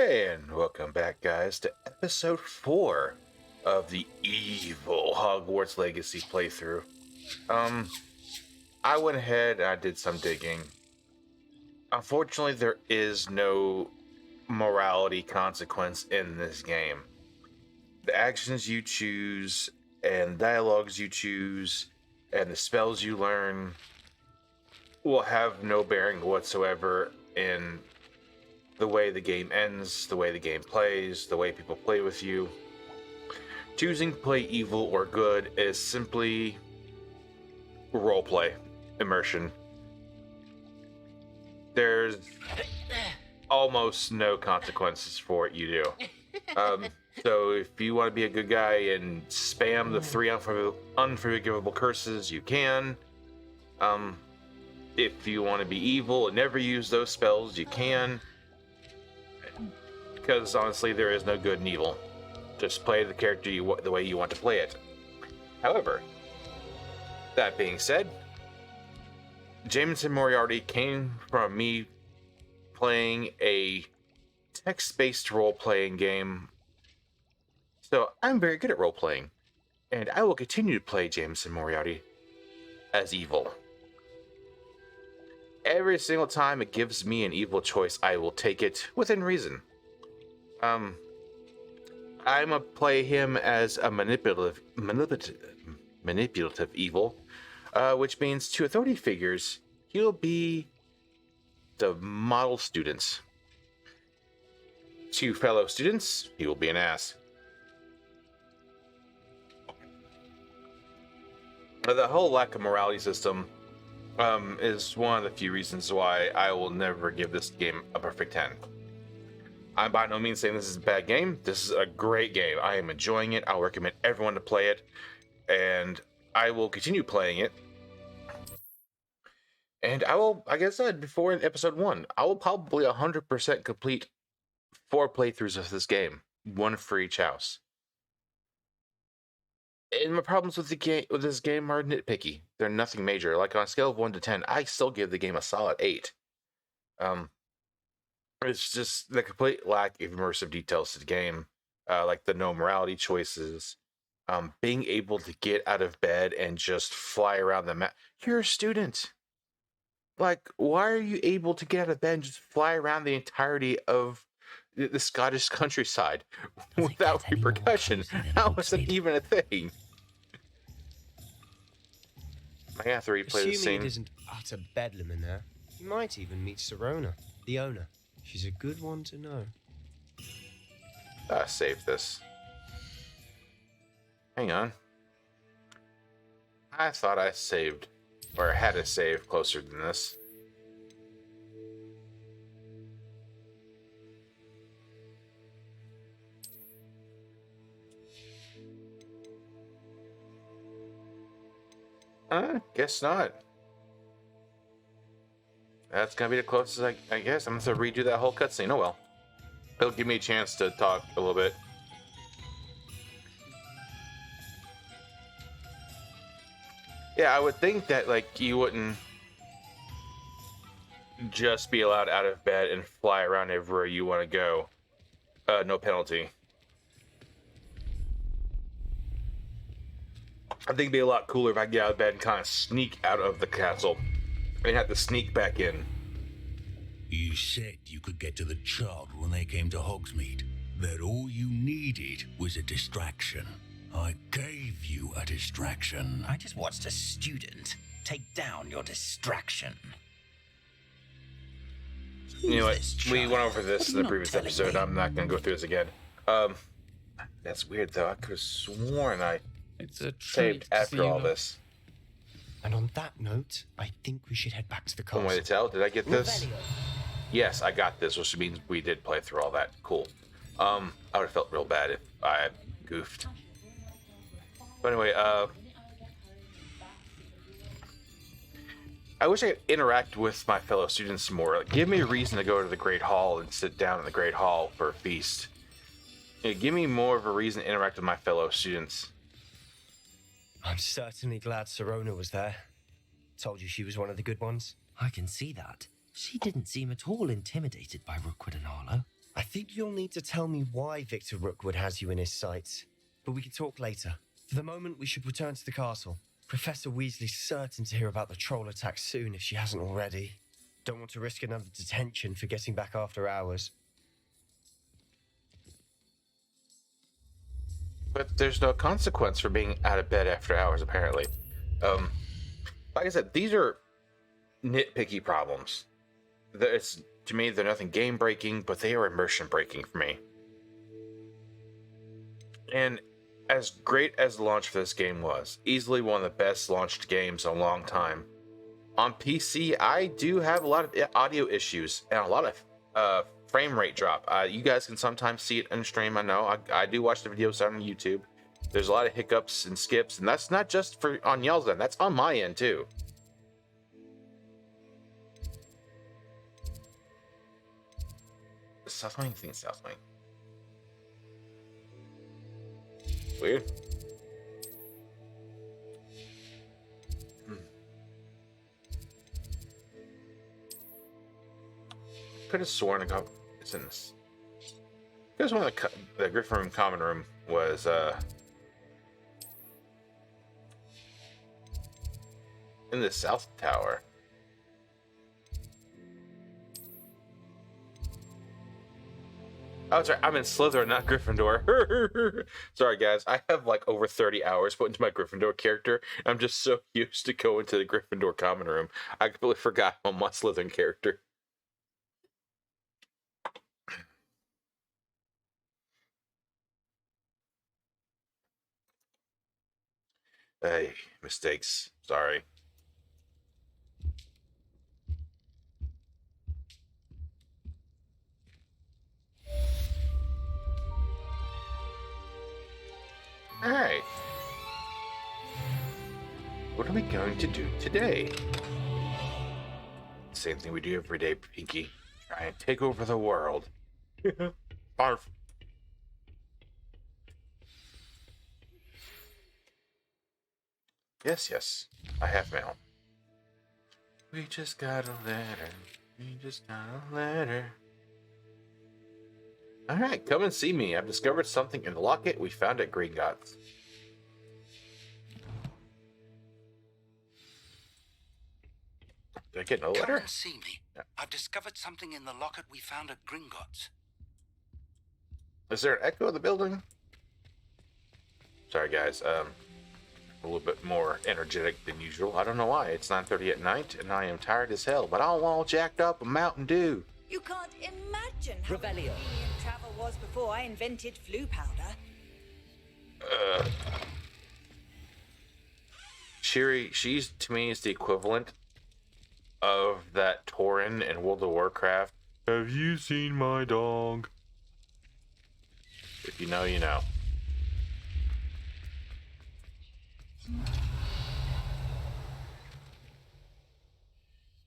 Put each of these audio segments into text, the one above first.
And welcome back, guys, to episode 4 of the evil Hogwarts Legacy playthrough. I went ahead and I did some digging. Unfortunately, there is no morality consequence in this game. The actions you choose, and dialogues you choose, and the spells you learn will have no bearing whatsoever in the way the game ends, the way the game plays, the way people play with you. Choosing to play evil or good is simply roleplay, immersion. There's almost no consequences for what you do. So if you want to be a good guy and spam the 3 unforgivable curses, you can. If you want to be evil and never use those spells, you can. Because honestly, there is no good and evil. Just play the character the way you want to play it. However, that being said, Jameson Moriarty came from me playing a text-based role-playing game. So I'm very good at role-playing. And I will continue to play Jameson Moriarty as evil. Every single time it gives me an evil choice, I will take it within reason. I'm gonna play him as a manipulative evil, which means to authority figures, he'll be the model students. To fellow students, he will be an ass. The whole lack of morality system is one of the few reasons why I will never give this game a perfect 10. I'm by no means saying this is a bad game. This is a great game. I am enjoying it. I'll recommend everyone to play it. And I will continue playing it. And I will, like I said before in episode 1, I will probably 100% complete 4 playthroughs of this game. 1 for each house. And my problems with this game are nitpicky. They're nothing major. Like on a scale of 1 to 10, I still give the game a solid 8. It's just the complete lack of immersive details to the game, like the no morality choices, being able to get out of bed and just fly around the map. You're a student. Like, why are you able to get out of bed and just fly around the entirety of the Scottish countryside without repercussion? How is that even a thing? I have to replay the scene. Assuming it isn't utter bedlam in there, you might even meet Sirona, the owner. She's a good one to know. Save this. Hang on. I thought I saved, or had a save closer than this. Guess not. That's gonna be the closest I guess. I'm gonna redo that whole cutscene. Oh well. It'll give me a chance to talk a little bit. Yeah, I would think that like you wouldn't just be allowed out of bed and fly around everywhere you want to go. No penalty. I think it'd be a lot cooler if I could get out of bed and kind of sneak out of the castle and have to sneak back in. You said you could get to the child when they came to Hogsmeade. That all you needed was a distraction. I gave you a distraction. I just watched a student take down your distraction. You know what? We went over this in the previous episode. I'm not going to go through this again. That's weird though. I could have sworn I saved after all this. And on that note, I think we should head back to the castle. One way to tell. Did I get this? Yes, I got this, which means we did play through all that. Cool. I would have felt real bad if I had goofed. But anyway, I wish I could interact with my fellow students more. Like, give me a reason to go to the Great Hall and sit down in the Great Hall for a feast. You know, give me more of a reason to interact with my fellow students. I'm certainly glad Sirona was there. Told you she was one of the good ones. I can see that. She didn't seem at all intimidated by Rookwood and Harlow. I think you'll need to tell me why Victor Rookwood has you in his sights, but we can talk later. For the moment, we should return to the castle. Professor Weasley's certain to hear about the troll attack soon if she hasn't already. Don't want to risk another detention for getting back after hours. But there's no consequence for being out of bed after hours, apparently. Like I said, these are nitpicky problems. To me, they're nothing game-breaking, but they are immersion-breaking for me. And as great as the launch for this game was, easily one of the best launched games in a long time, on PC, I do have a lot of audio issues and a lot of frame rate drop. You guys can sometimes see it in stream, I know. I do watch the videos on YouTube. There's a lot of hiccups and skips, and that's not just on y'all's end, that's on my end too. South Wing? I think it's South Wing. Weird. Could have sworn it's in this. Because one of the Griffin Room common room was in the South Tower. Oh, sorry, I'm in Slytherin, not Gryffindor. Sorry, guys. I have like over 30 hours put into my Gryffindor character. I'm just so used to going to the Gryffindor common room. I completely forgot I'm my Slytherin character. Hey, mistakes. Sorry. Alright. What are we going to do today? Same thing we do every day, Pinky. Try and take over the world. Barf. Yes. I have mail. We just got a letter. We just got a letter. Alright, come and see me. I've discovered something in the locket we found at Gringotts. Did I get no letter? Come and see me. Yeah. I've discovered something in the locket we found at Gringotts. Is there an echo of the building? Sorry, guys. A little bit more energetic than usual. I don't know why. It's 9:30 at night, and I am tired as hell. But I'm all jacked up a Mountain Dew. You can't imagine how convenient travel was before I invented flu powder. Shiri, she's to me is the equivalent of that Tauren in World of Warcraft. Have you seen my dog? If you know, you know.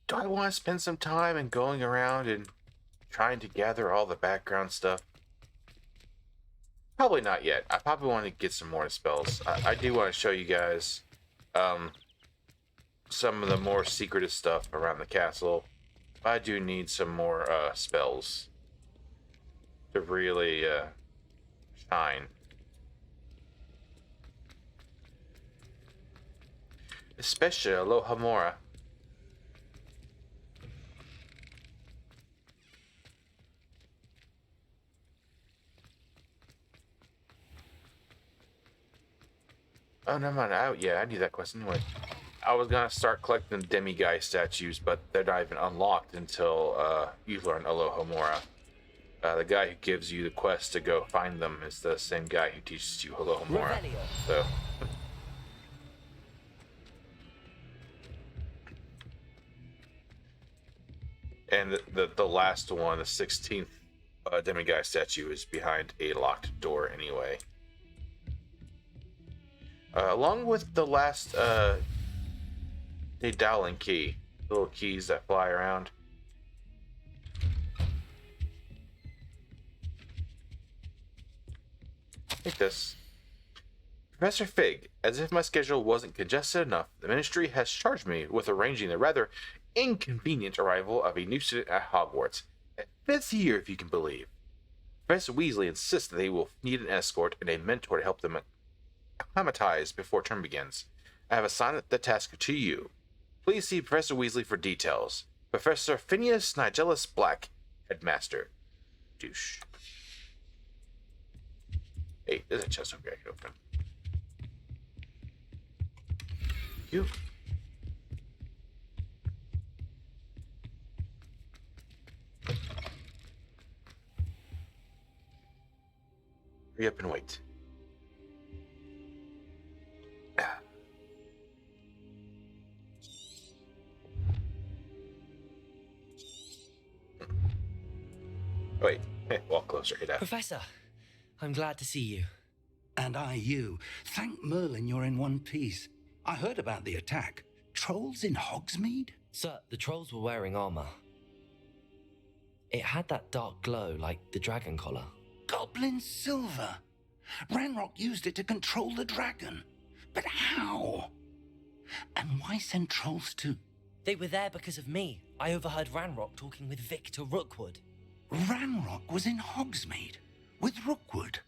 Do I want to spend some time and going around and trying to gather all the background stuff? Probably not yet. I probably want to get some more spells. I do want to show you guys some of the more secretive stuff around the castle. I do need some more spells to really shine. Especially Aloha Mora. Oh, never mind. I need that quest anyway. I was gonna start collecting the demiguy statues, but they're not even unlocked until you learn Aloha Mora. The guy who gives you the quest to go find them is the same guy who teaches you Aloha Mora. So. And the last one, the 16th demiguy statue, is behind a locked door anyway. Along with the last Dowling key, little keys that fly around. Take this. Professor Fig, as if my schedule wasn't congested enough, the Ministry has charged me with arranging the rather inconvenient arrival of a new student at Hogwarts. A 5th year, if you can believe. Professor Weasley insists that they will need an escort and a mentor to help them acclimatize before term begins. I have assigned the task to you. Please see Professor Weasley for details. Professor Phineas Nigellus Black, Headmaster. Douche. Hey, there's a chest over here I can open. You. Hurry up and wait. Wait, walk closer, hit that. Professor, I'm glad to see you. And I you. Thank Merlin you're in one piece. I heard about the attack. Trolls in Hogsmeade? Sir, the trolls were wearing armor. It had that dark glow like the dragon collar. Goblin silver. Ranrock used it to control the dragon. But how? And why send trolls to... They were there because of me. I overheard Ranrock talking with Victor Rookwood. Ranrock was in Hogsmeade with Rookwood.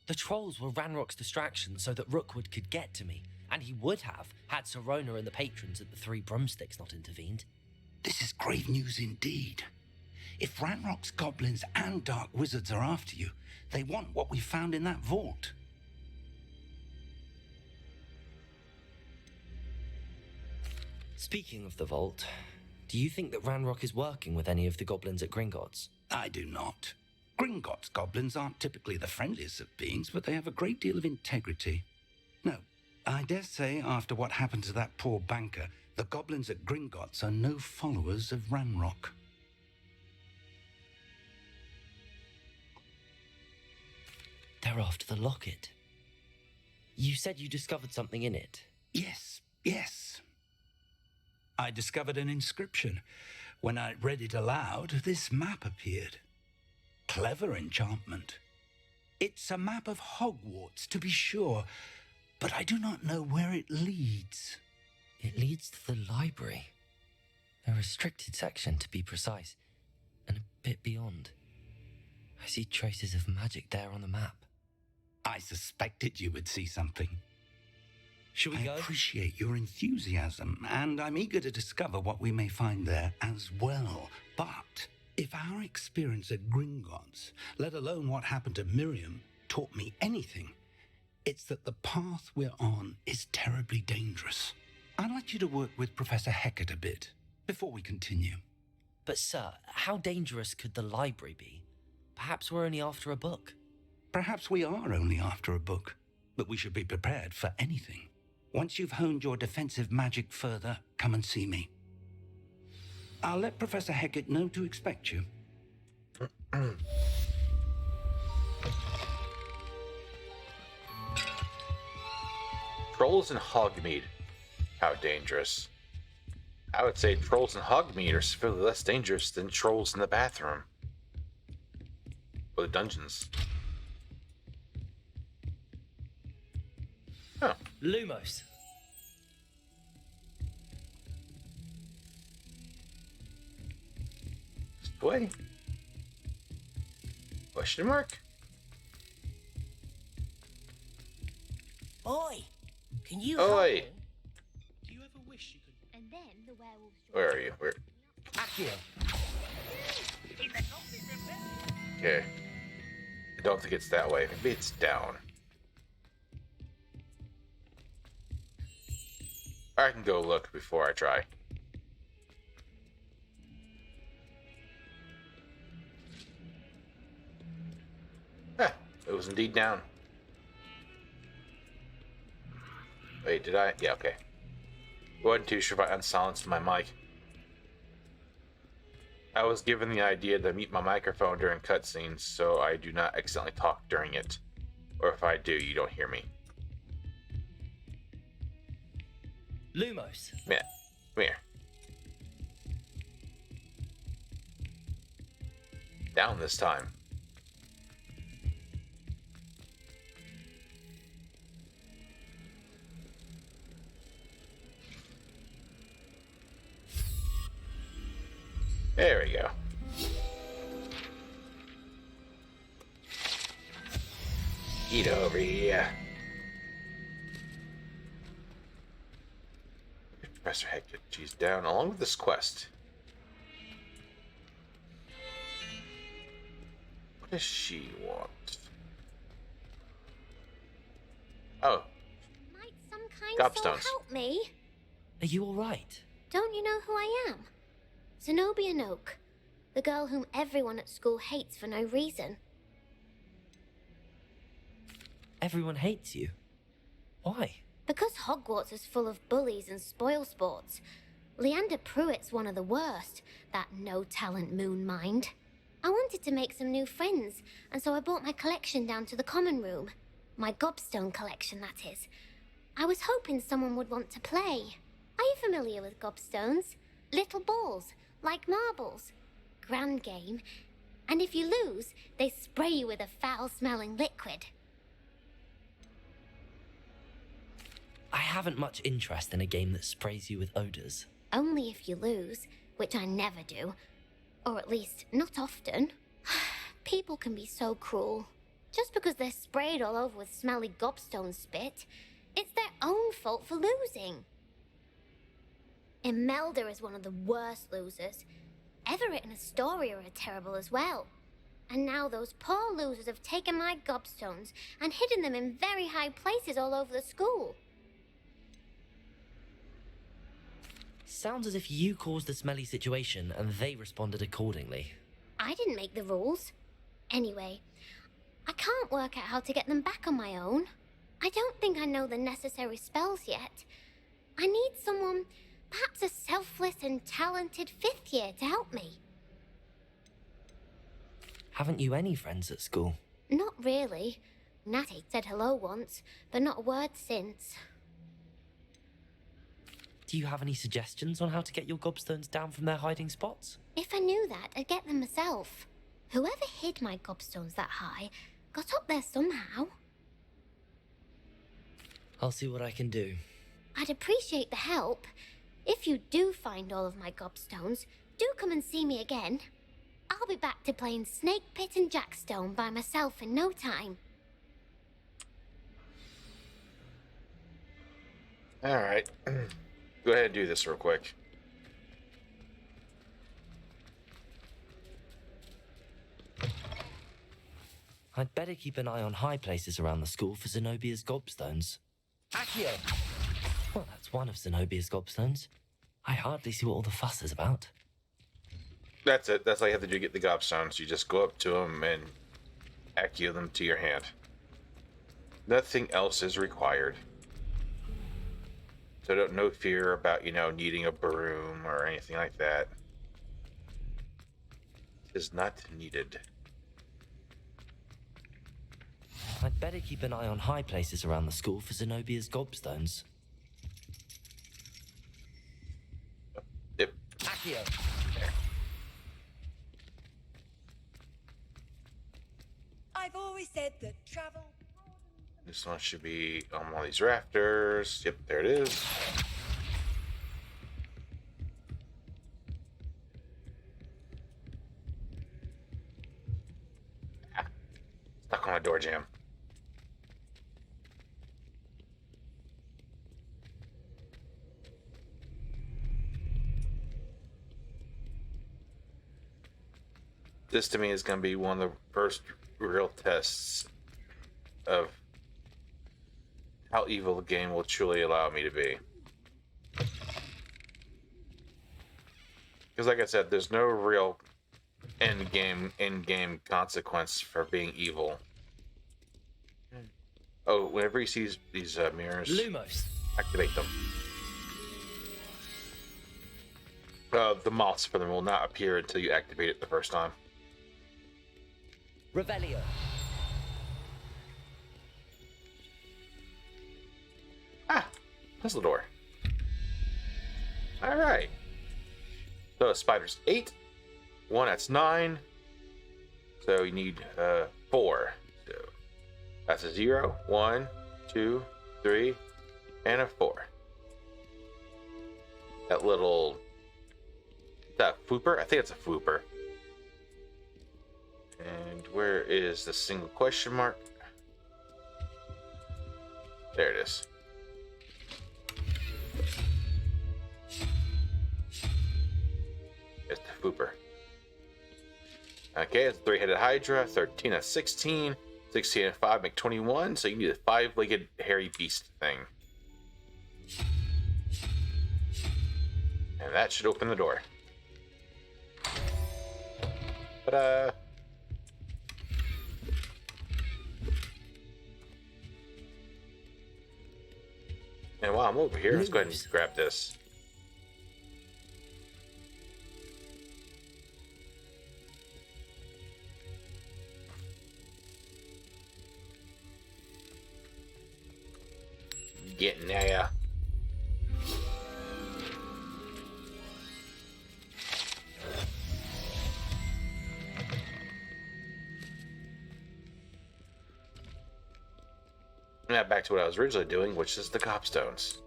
The trolls were Ranrock's distraction so that Rookwood could get to me, and he would have had Sirona and the patrons at the Three Broomsticks not intervened. This is grave news indeed. If Ranrock's goblins and dark wizards are after you, they want what we found in that vault. Speaking of the vault, do you think that Ranrock is working with any of the goblins at Gringotts? I do not. Gringotts goblins aren't typically the friendliest of beings, but they have a great deal of integrity. No, I dare say after what happened to that poor banker, the goblins at Gringotts are no followers of Ranrock. They're after the locket. You said you discovered something in it. Yes. I discovered an inscription. When I read it aloud, this map appeared. Clever enchantment. It's a map of Hogwarts, to be sure, but I do not know where it leads. It leads to the library. A restricted section, to be precise, and a bit beyond. I see traces of magic there on the map. I suspected you would see something. Shall we go? I appreciate your enthusiasm, and I'm eager to discover what we may find there as well. But if our experience at Gringotts, let alone what happened to Miriam, taught me anything, it's that the path we're on is terribly dangerous. I'd like you to work with Professor Hecat a bit before we continue. But sir, how dangerous could the library be? Perhaps we're only after a book. Perhaps we are only after a book, but we should be prepared for anything. Once you've honed your defensive magic further, come and see me. I'll let Professor Hecat know to expect you. Trolls in Hogsmeade. How dangerous. I would say trolls in Hogsmeade are severely less dangerous than trolls in the bathroom. Or the dungeons. Oh. Lumos. Way. Question mark? Oi! Can you Oi! Do you ever wish you could... And then the werewolves... Where are you? Where? Accio. Okay. I don't think it's that way. Maybe it's down. I can go look before I try. It was indeed down. Wait, did I? Yeah, okay. Wasn't too sure if I unsilenced my mic. I was given the idea to mute my microphone during cutscenes, so I do not accidentally talk during it. Or if I do, you don't hear me. Lumos. Yeah, come here. Down this time. There we go. Get over here. Professor Hector, she's down along with this quest. What does she want? Oh, Might some kind soul gobstones. help me? Are you alright? Don't you know who I am? Zenobia Noak, the girl whom everyone at school hates for no reason. Everyone hates you. Why? Because Hogwarts is full of bullies and spoilsports. Leander Pruitt's one of the worst, that no-talent moon mind. I wanted to make some new friends, and so I brought my collection down to the common room. My gobstone collection, that is. I was hoping someone would want to play. Are you familiar with gobstones? Little balls, like marbles. Grand game. And if you lose, they spray you with a foul-smelling liquid. I haven't much interest in a game that sprays you with odors. Only if you lose, which I never do. Or at least, not often. People can be so cruel. Just because they're sprayed all over with smelly gobstone spit, it's their own fault for losing. Imelda is one of the worst losers. Everett and Astoria are terrible as well. And now those poor losers have taken my gobstones and hidden them in very high places all over the school. Sounds as if you caused the smelly situation and they responded accordingly. I didn't make the rules. Anyway, I can't work out how to get them back on my own. I don't think I know the necessary spells yet. I need someone, perhaps a selfless and talented fifth year to help me. Haven't you any friends at school? Not really. Natty said hello once, but not a word since. Do you have any suggestions on how to get your gobstones down from their hiding spots? If I knew that, I'd get them myself. Whoever hid my gobstones that high got up there somehow. I'll see what I can do. I'd appreciate the help. If you do find all of my gobstones, do come and see me again. I'll be back to playing Snake Pit and Jackstone by myself in no time. Alright. Go ahead and do this real quick. I'd better keep an eye on high places around the school for Zenobia's gobstones. Accio! Well, that's one of Zenobia's gobstones. I hardly see what all the fuss is about. That's it. That's all you have to do to get the gobstones. You just go up to them and accio them to your hand. Nothing else is required. So don't no fear about, needing a broom or anything like that. It is not needed. I'd better keep an eye on high places around the school for Zenobia's gobstones. Yep. Accio! I've always said that travel... This one should be on one of these rafters. Yep, there it is. Ah, stuck on a door jamb. This to me is going to be one of the first real tests of how evil the game will truly allow me to be. Because like I said, there's no real in-game consequence for being evil. Oh, whenever he sees these mirrors, Lumos! activate them. The moths for them will not appear until you activate it the first time. Revelio! Ah, puzzle door. All right. So spiders 8, 1 that's 9. So you need 4. So that's a 0, 1, 2, 3, and a 4. That little, is that a fooper? I think it's a fooper. And where is the single question mark? is. It's the Fooper. Okay, it's a 3-headed Hydra, 13 at 16, 16 and 5 make 21, so you need a 5-legged hairy beast thing. And that should open the door. Ta-da! And while I'm over here, let's go ahead and grab this. Getting there. Now back to what I was originally doing, which is the gobstones.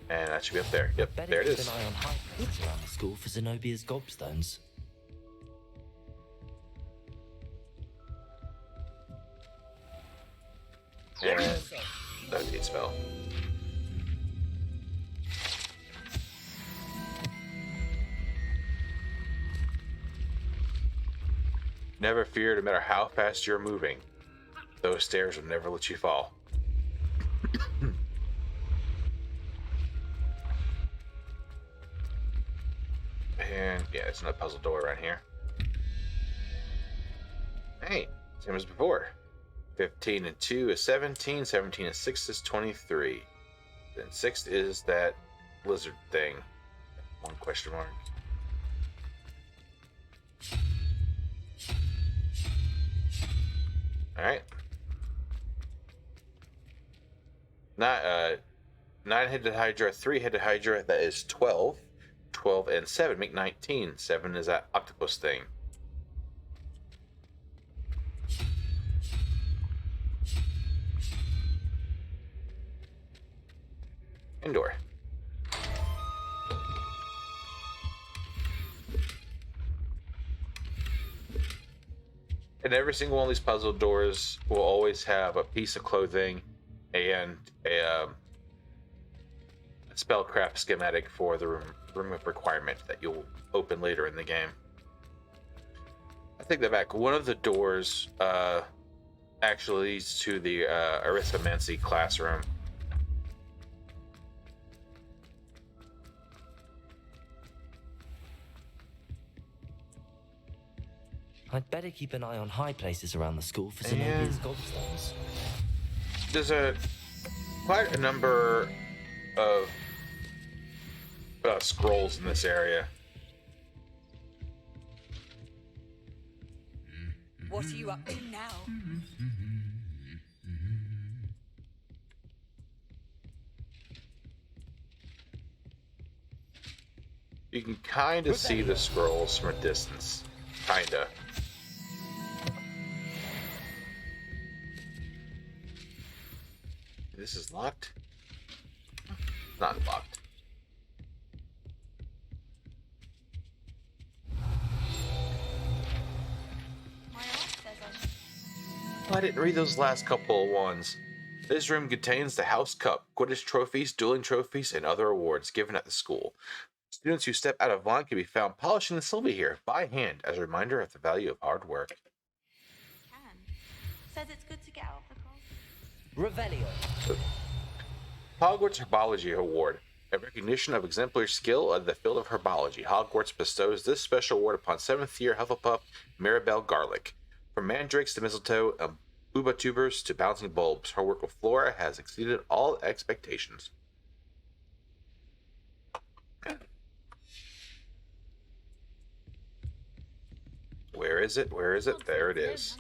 And that should be up there. Yep, there it is. Keep an eye on high places around the school for Zenobia's gobstones. And that spell. Never fear, no matter how fast you're moving. Those stairs will never let you fall. And yeah, it's another puzzle door around here. Hey, same as before. 15 and 2 is 17, 17 and 6 is 23. Then 6 is that lizard thing. One question mark. Alright. 9-headed Hydra, 3-headed Hydra, that is 12. 12 and 7 make 19. 7 is that octopus thing. Indoor. And every single one of these puzzle doors will always have a piece of clothing and a spellcraft schematic for the room of requirement that you'll open later in the game. I take that back. One of the doors actually leads to the arithmancy classroom. I'd better keep an eye on high places around the school for Zenobia's gobstones. There's quite a number of scrolls in this area. What are you up to now? You can kind of see the scrolls from a distance. Kinda. This is locked? Not locked. I didn't read those last couple of ones. This room contains the House Cup, Quidditch trophies, dueling trophies, and other awards given at the school. Students who step out of line can be found polishing the silver here by hand as a reminder of the value of hard work. Says it's good to get out of the Revelio. Hogwarts Herbology Award. A recognition of exemplary skill in the field of herbology. Hogwarts bestows this special award upon 7th year Hufflepuff Mirabelle Garlick. From mandrakes to mistletoe and booba tubers to bouncing bulbs, her work with flora has exceeded all expectations. Where is it? Where is it? There it is.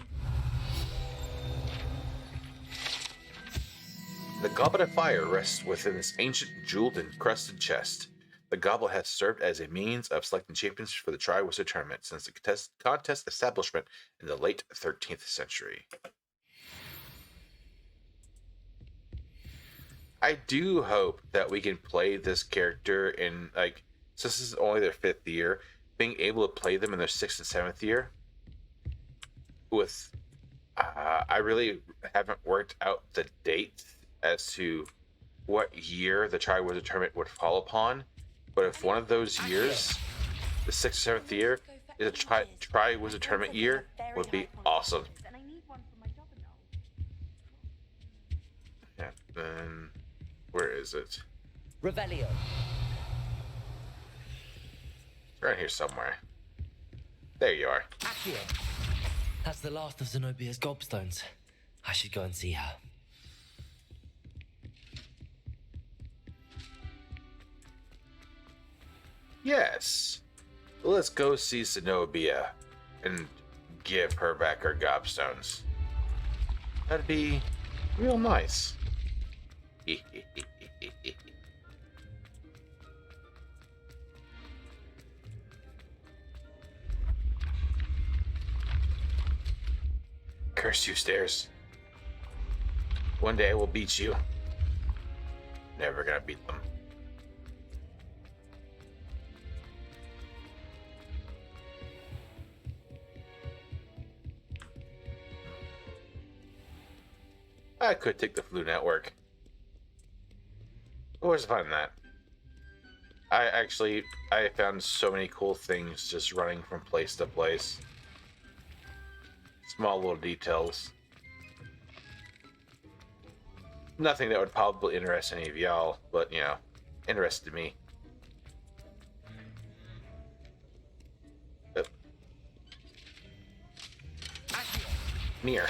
The Goblet of Fire rests within this ancient, jeweled, and crusted chest. The goblet has served as a means of selecting champions for the Triwizard Tournament since the contest establishment in the late 13th century. I do hope that we can play this character in, like, since this is only their 5th year, being able to play them in their 6th and 7th year with, I really haven't worked out the date as to what year the Triwizard Tournament would fall upon, but if one of those years, the 6th or 7th year, is a Triwizard Tournament year, would be awesome. Yeah, then where is it? Revelio. It's around here somewhere. There you are. Accio. That's the last of Zenobia's gobstones. I should go and see her. Yes. Let's go see Zenobia and give her back her gobstones. That'd be real nice. Curse you, stairs. One day I will beat you. Never gonna beat them. I could take the Flu Network. Where's the fun in that? I found so many cool things just running from place to place. Small little details. Nothing that would probably interest any of y'all, but, you know, interested me. Mirror.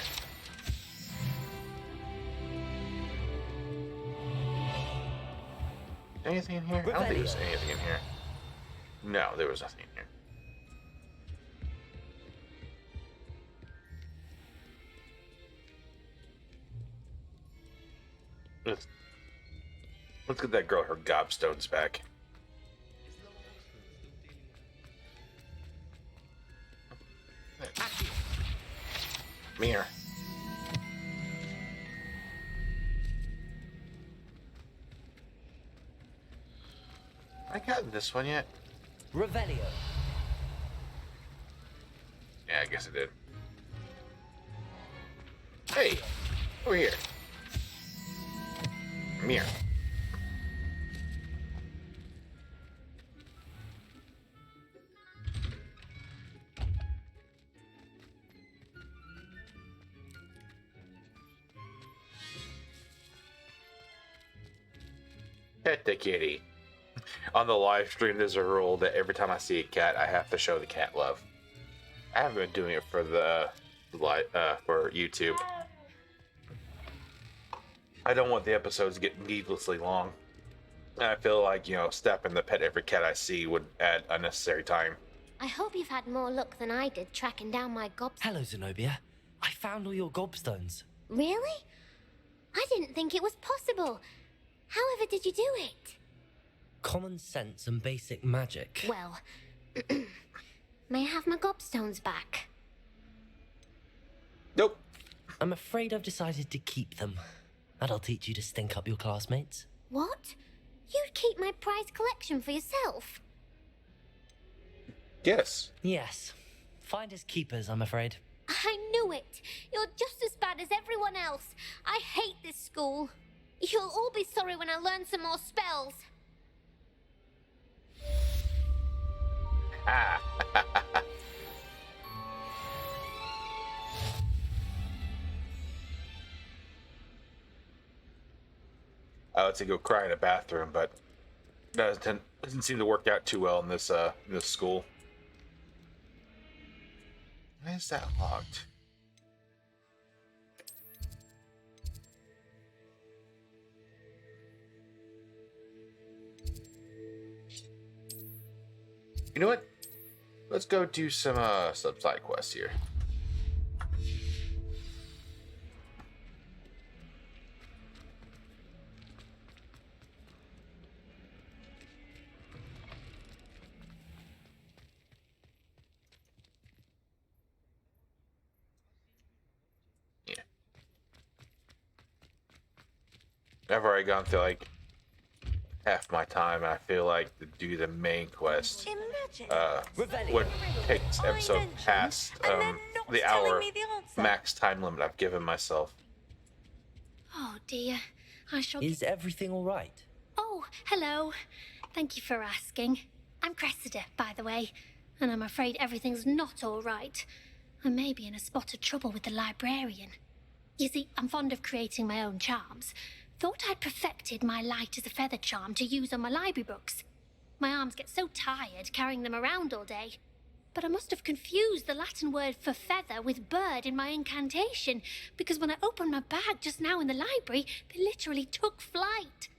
Anything in here? I don't think there's anything in here. No, there was nothing in here. Let's get that girl her gobstones back. Mirror. I got this one yet? Revelio. Yeah, I guess I did. Hey, over here. Mirror. Pet the kitty. On the live stream, there's a rule that every time I see a cat, I have to show the cat love. I haven't been doing it for for YouTube. I don't want the episodes to get needlessly long. I feel like, you know, stepping the pet every cat I see would add unnecessary time. I hope you've had more luck than I did tracking down my gobstones. Hello, Zenobia. I found all your gobstones. Really? I didn't think it was possible. However did you do it? Common sense and basic magic. Well, may I have my gobstones back? Nope. I'm afraid I've decided to keep them. That'll teach you to stink up your classmates. What? You'd keep my prized collection for yourself? Yes. Yes. Finders keepers, I'm afraid. I knew it. You're just as bad as everyone else. I hate this school. You'll all be sorry when I learn some more spells. I would say go cry in a bathroom, but doesn't seem to work out too well in this school. Why is that locked? You know what? Let's go do some side quests here. Yeah. I've already gone through like half my time. I feel like to do the main quest would take this episode past the hour max time limit I've given myself. Oh dear. I shall. Is everything all right? Oh, hello. Thank you for asking. I'm Cressida, by the way, and I'm afraid everything's not all right. I may be in a spot of trouble with the librarian. You see, I'm fond of creating my own charms. Thought I'd perfected my light as a feather charm to use on my library books. My arms get so tired carrying them around all day. But I must have confused the Latin word for feather with bird in my incantation, because when I opened my bag just now in the library, they literally took flight.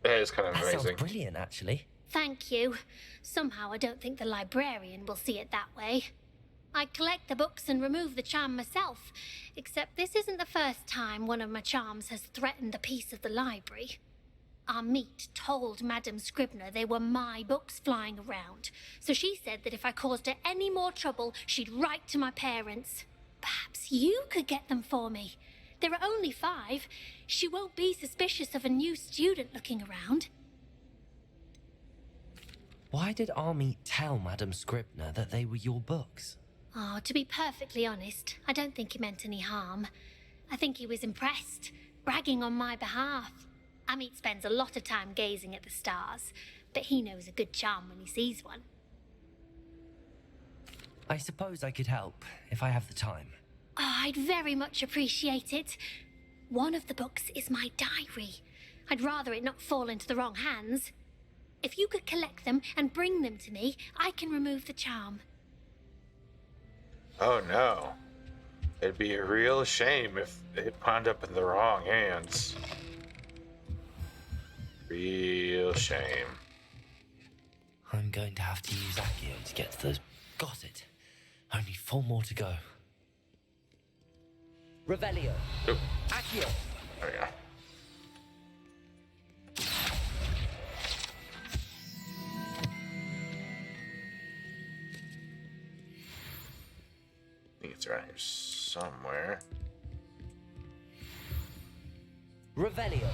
That is kind of That amazing. sounds brilliant, actually. Thank you. Somehow I don't think the librarian will see it that way. I collect the books and remove the charm myself, except this isn't the first time one of my charms has threatened the peace of the library. Our meet told Madame Scribner they were my books flying around, so she said that if I caused her any more trouble, she'd write to my parents. Perhaps you could get them for me. There are only 5. She won't be suspicious of a new student looking around. Why did Army tell Madame Scribner that they were your books? Oh, to be perfectly honest, I don't think he meant any harm. I think he was impressed, bragging on my behalf. Amit spends a lot of time gazing at the stars, but he knows a good charm when he sees one. I suppose I could help, if I have the time. Oh, I'd very much appreciate it. One of the books is my diary. I'd rather it not fall into the wrong hands. If you could collect them and bring them to me, I can remove the charm. Oh no. It'd be a real shame if it wound up in the wrong hands. Real shame. I'm going to have to use Accio to get to those. Got it. Only 4 more to go. Revelio. Oop. Accio. There we go. I think it's around here somewhere. Revelio.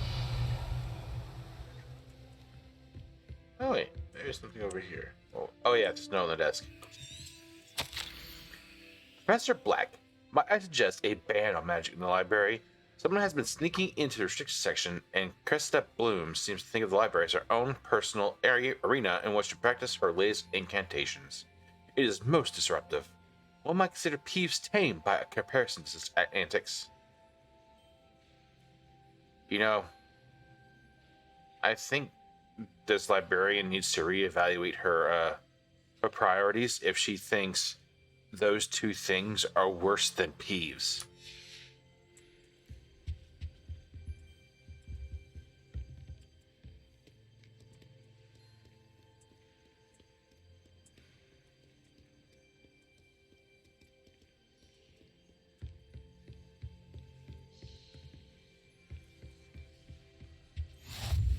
Oh wait, there's something over here. Oh yeah, there's no on the desk. Professor Black, might I suggest a ban on magic in the library? Someone has been sneaking into the restricted section, and Cressida Bloom seems to think of the library as her own personal arena in which to practice her latest incantations. It is most disruptive. One might consider Peeves tame by comparison to such antics. You know, I think this librarian needs to reevaluate her priorities if she thinks those 2 things are worse than Peeves.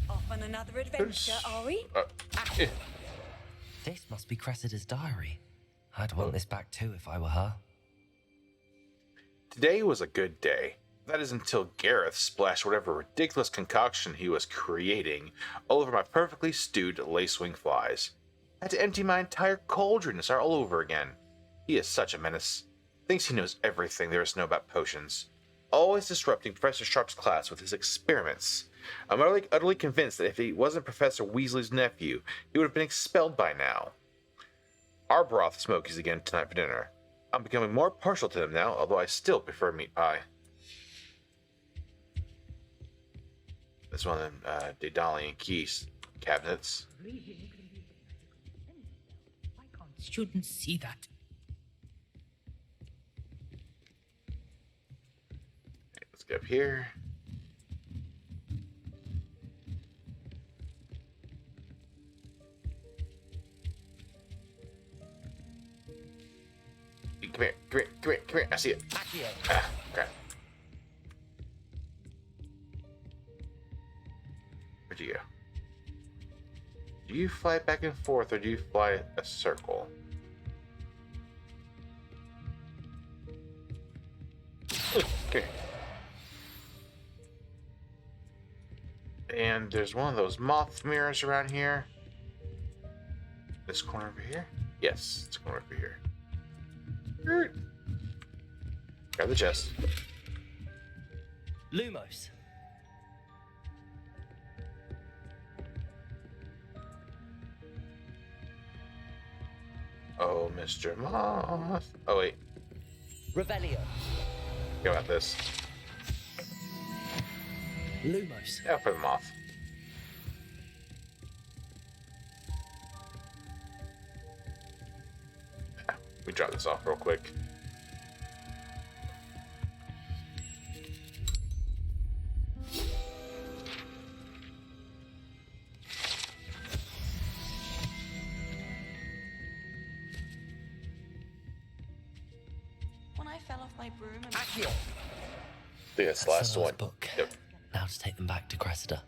Off on another adventure, are we? This must be Cressida's diary. I'd want this back too if I were her. Today was a good day. That is until Gareth splashed whatever ridiculous concoction he was creating all over my perfectly stewed lacewing flies. I had to empty my entire cauldron to start all over again. He is such a menace. Thinks he knows everything there is to know about potions. Always disrupting Professor Sharp's class with his experiments. I'm utterly convinced that if he wasn't Professor Weasley's nephew, he would have been expelled by now. Arbroath smokies again tonight for dinner. I'm becoming more partial to them now, although I still prefer meat pie. This one of them Daedalian keys cabinets. Why can't students see that? Let's get up here. Come here, come here, come here, come here. I see it. Accio. Ah, okay. Where'd you go? Do you fly back and forth or do you fly a circle? Okay. And there's one of those moth mirrors around here. This corner over here? Yes, this corner over here. Grab the chest. Lumos. Oh, Mr. Moth. Oh, wait. Revelio. Go about this. Lumos. Yeah, for the moth. We drop this off real quick. When I fell off my broom and... Accio. I think that's the last one. Book. Yep. Now to take them back to Cressida.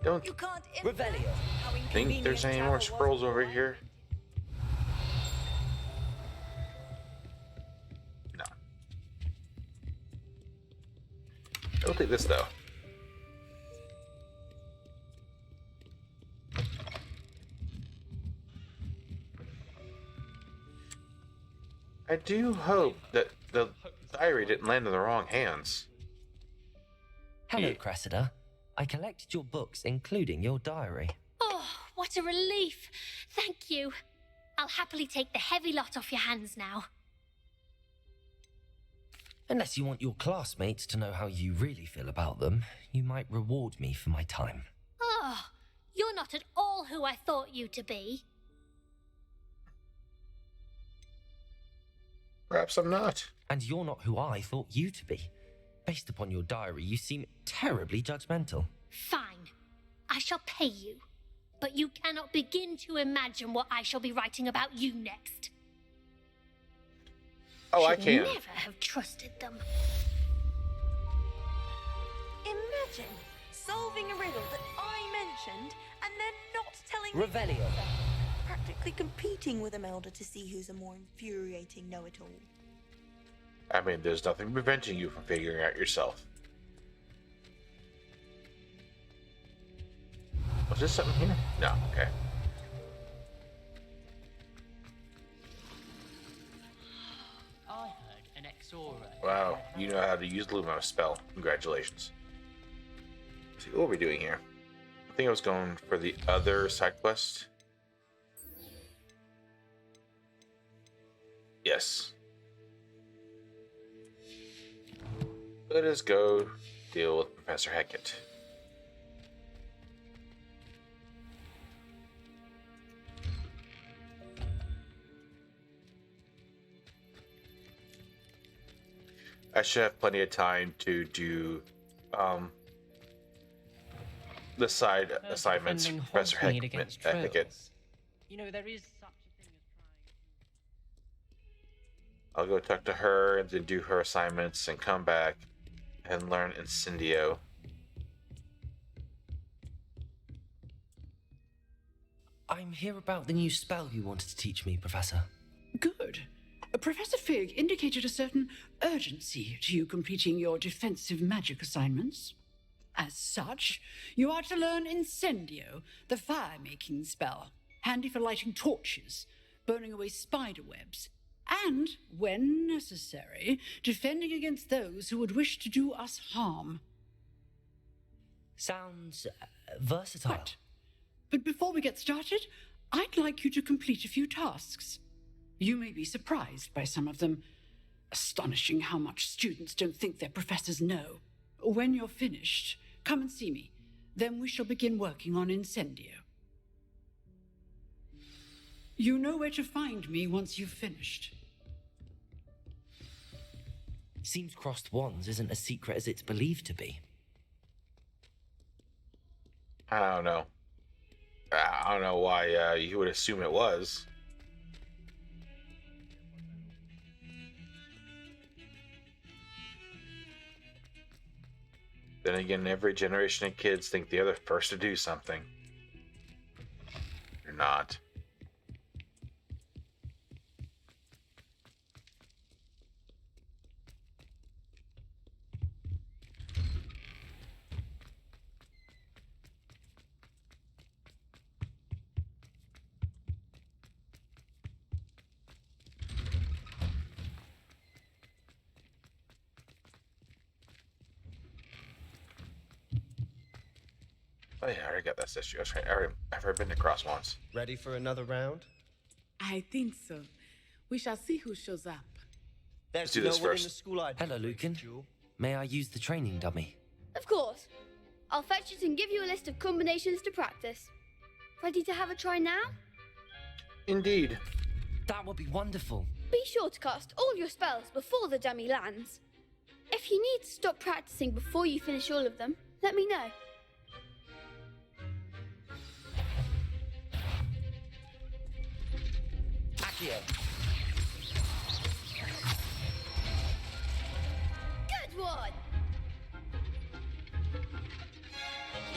Don't You can't Revelio. think there's any more scrolls over here. No. I'll take this though. I do hope that the diary didn't land in the wrong hands. Hello, Yeah. Cressida. I collected your books, including your diary. Oh, what a relief. Thank you. I'll happily take the heavy lot off your hands now. Unless you want your classmates to know how you really feel about them, you might reward me for my time. Oh, you're not at all who I thought you to be. Perhaps I'm not. And you're not who I thought you to be. Based upon your diary, you seem terribly judgmental. Fine. I shall pay you. But you cannot begin to imagine what I shall be writing about you next. Oh, I Should can. never have trusted them. Imagine solving a riddle that I mentioned and then not telling Revelio. Practically competing with Imelda to see who's a more infuriating know-it-all. I mean, there's nothing preventing you from figuring out yourself. Was there something here? No, okay. I heard an Exora. Wow, you know how to use Lumos spell. Congratulations. Let's see, what are we doing here? I think I was going for the other side quest. Yes. Let us go deal with Professor Hackett. I should have plenty of time to do the side assignments for Defending Professor Hogsmeade against Hackett. trolls. You know, there is such a thing as I'll go talk to her and then do her assignments and come back and learn Incendio. I'm here about the new spell you wanted to teach me, Professor. Good. Professor Fig indicated a certain urgency to you completing your defensive magic assignments. As such, you are to learn Incendio, the fire-making spell, handy for lighting torches, burning away spider webs, and, when necessary, defending against those who would wish to do us harm. Sounds versatile. Right. But before we get started, I'd like you to complete a few tasks. You may be surprised by some of them. Astonishing how much students don't think their professors know. When you're finished, come and see me. Then we shall begin working on Incendio. You know where to find me once you've finished. Seems crossed wands isn't as secret as it's believed to be. I don't know. I don't know why you would assume it was. Then again, every generation of kids think they're the first to do something. You're not. Oh yeah, I already got that statue. I've already been to Cross once. Ready for another round? I think so. We shall see who shows up. There's do this no one in first. the school I'd Hello, Lucan. May I use the training dummy? Of course. I'll fetch it and give you a list of combinations to practice. Ready to have a try now? Indeed. That would be wonderful. Be sure to cast all your spells before the dummy lands. If you need to stop practicing before you finish all of them, let me know. Accio. Good one!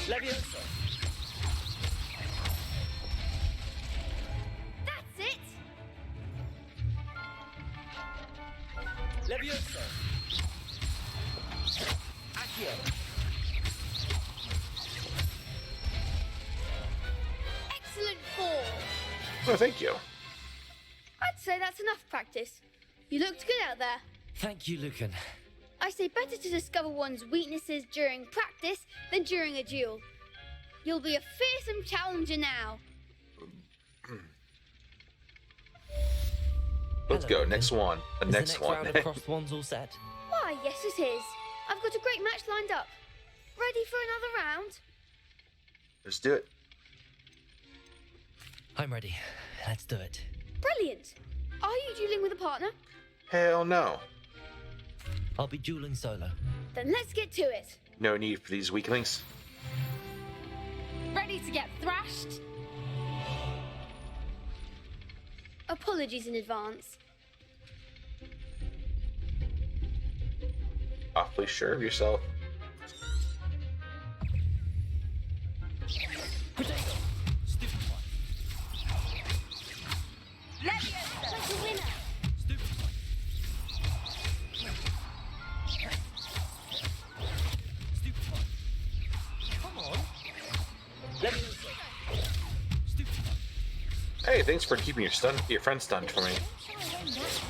Leviosa. That's it! Leviosa. Accio. Excellent fall! Oh, thank you. I'd say that's enough practice. You looked good out there. Thank you, Lucan. I say better to discover one's weaknesses during practice than during a duel. You'll be a fearsome challenger now. Let's Hello, go. Next Lucan. one. The Is next one. round of crossed ones all set? Why, yes it is. I've got a great match lined up. Ready for another round? Let's do it. I'm ready. Let's do it. Brilliant. Are you dueling with a partner? Hell no. I'll be dueling solo. Then let's get to it. No need for these weaklings. Ready to get thrashed? Apologies in advance. Awfully sure of yourself. Potato. Stupid one. Like a winner. Stupid one. Stupid one. Come on. Leviosa. Stupid one. Hey, thanks for keeping your friend stunned for me.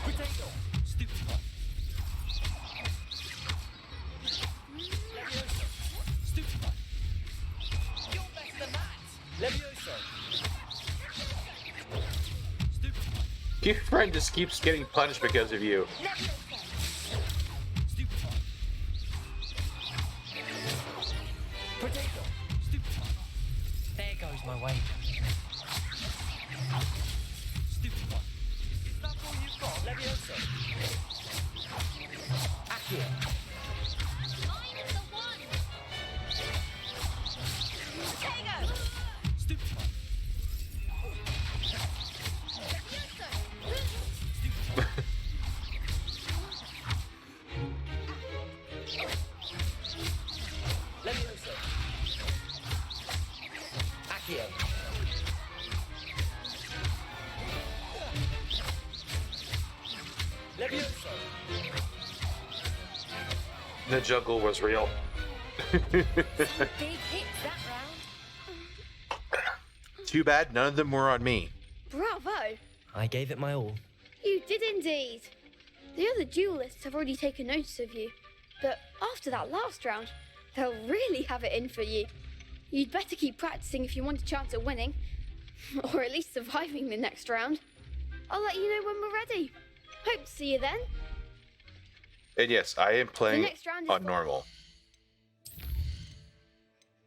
Potato. Stupid one. Leviosa. Stupid one. You're better than that. Leviosa. Stupid one. Your friend just keeps getting punished because of you. Stupid one. Potato. Stupid one. There goes my way. Stupid one. Is that all you've got? Leviosa. Accio. I'm the one. Potato. Stupid one. Stupid one. Leviosa. Accio. Leviosa. The juggle was real. Big hits that round. Too bad none of them were on me. Bravo. I gave it my all. You did indeed. The other duelists have already taken notice of you, but after that last round, they'll really have it in for you. You'd better keep practicing if you want a chance at winning, or at least surviving the next round. I'll let you know when we're ready. Hope to see you then. And yes, I am playing next round is on for- normal.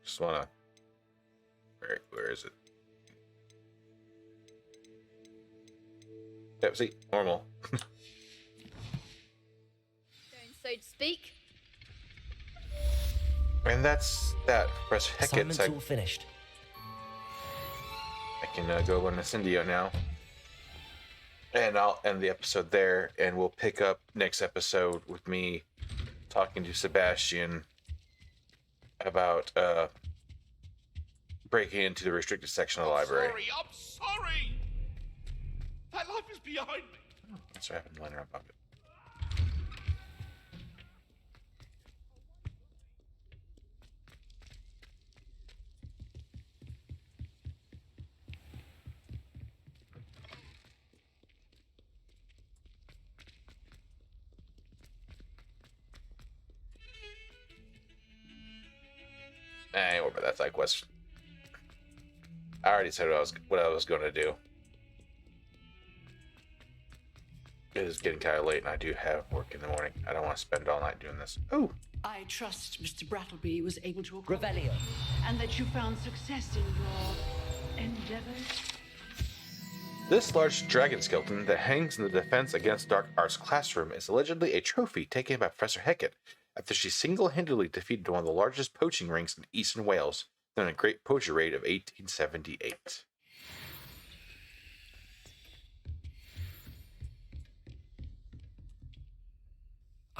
Just wanna. Where is it? Yep, see, normal. Going so to speak. And that's that. Press Hecate. Assignment's all finished. I can go on Incendio now. And I'll end the episode there, and we'll pick up next episode with me talking to Sebastian about breaking into the restricted section of the library. I'm sorry! That life is behind me. That's what happened lying around pocket. I ain't worried about that side quest. I already said what I was going to do. It is getting kind of late, and I do have work in the morning. I don't want to spend all night doing this. Oh! I trust Mr. Brattleby was able to Revelio. And that you found success in your endeavors. This large dragon skeleton that hangs in the Defense Against Dark Arts classroom is allegedly a trophy taken by Professor Hecat after she single-handedly defeated one of the largest poaching rings in eastern Wales during a great poacher raid of 1878.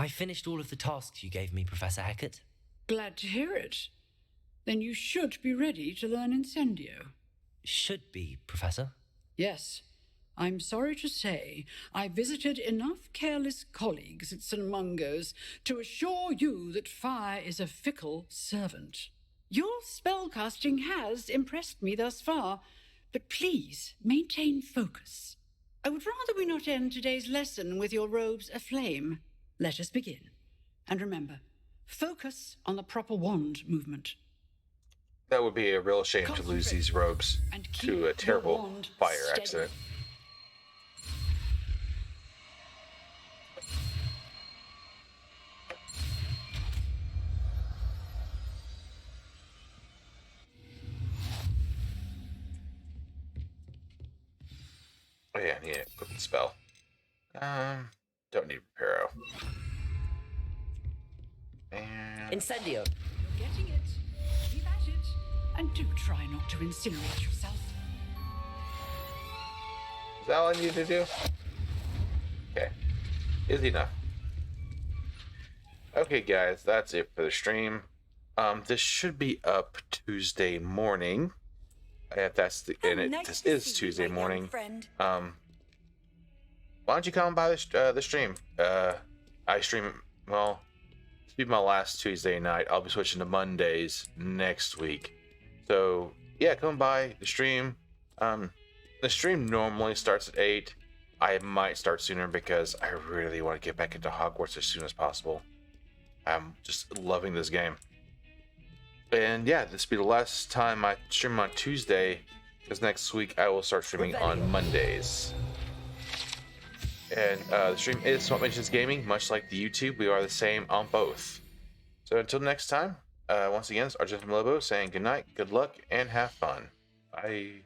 I finished all of the tasks you gave me, Professor Hecat. Glad to hear it. Then you should be ready to learn Incendio. Should be, Professor. Yes. I'm sorry to say I visited enough careless colleagues at St. Mungo's to assure you that fire is a fickle servant. Your spellcasting has impressed me thus far, but please maintain focus. I would rather we not end today's lesson with your robes aflame. Let us begin. And remember, focus on the proper wand movement. That would be a real shame to lose these robes to a terrible fire accident. Oh yeah, I need to equip the spell. Don't need Reparo. And Incendio. You're getting it. Keep at it. And do try not to incinerate yourself. Is that all I need to do? Okay. Easy enough. Okay, guys, that's it for the stream. This should be up Tuesday morning. If that's the this is Tuesday morning. Why don't you come by the stream? I stream, well, this will be my last Tuesday night. I'll be switching to Mondays next week. So, yeah, come by the stream. The stream normally starts at 8. I might start sooner because I really want to get back into Hogwarts as soon as possible. I'm just loving this game. And yeah, this will be the last time I stream on Tuesday, because next week I will start streaming on Mondays. And the stream is Swamp Mentions Gaming, much like the YouTube. We are the same on both. So until next time, once again, it's Argent Lobo saying good night, good luck, and have fun. Bye.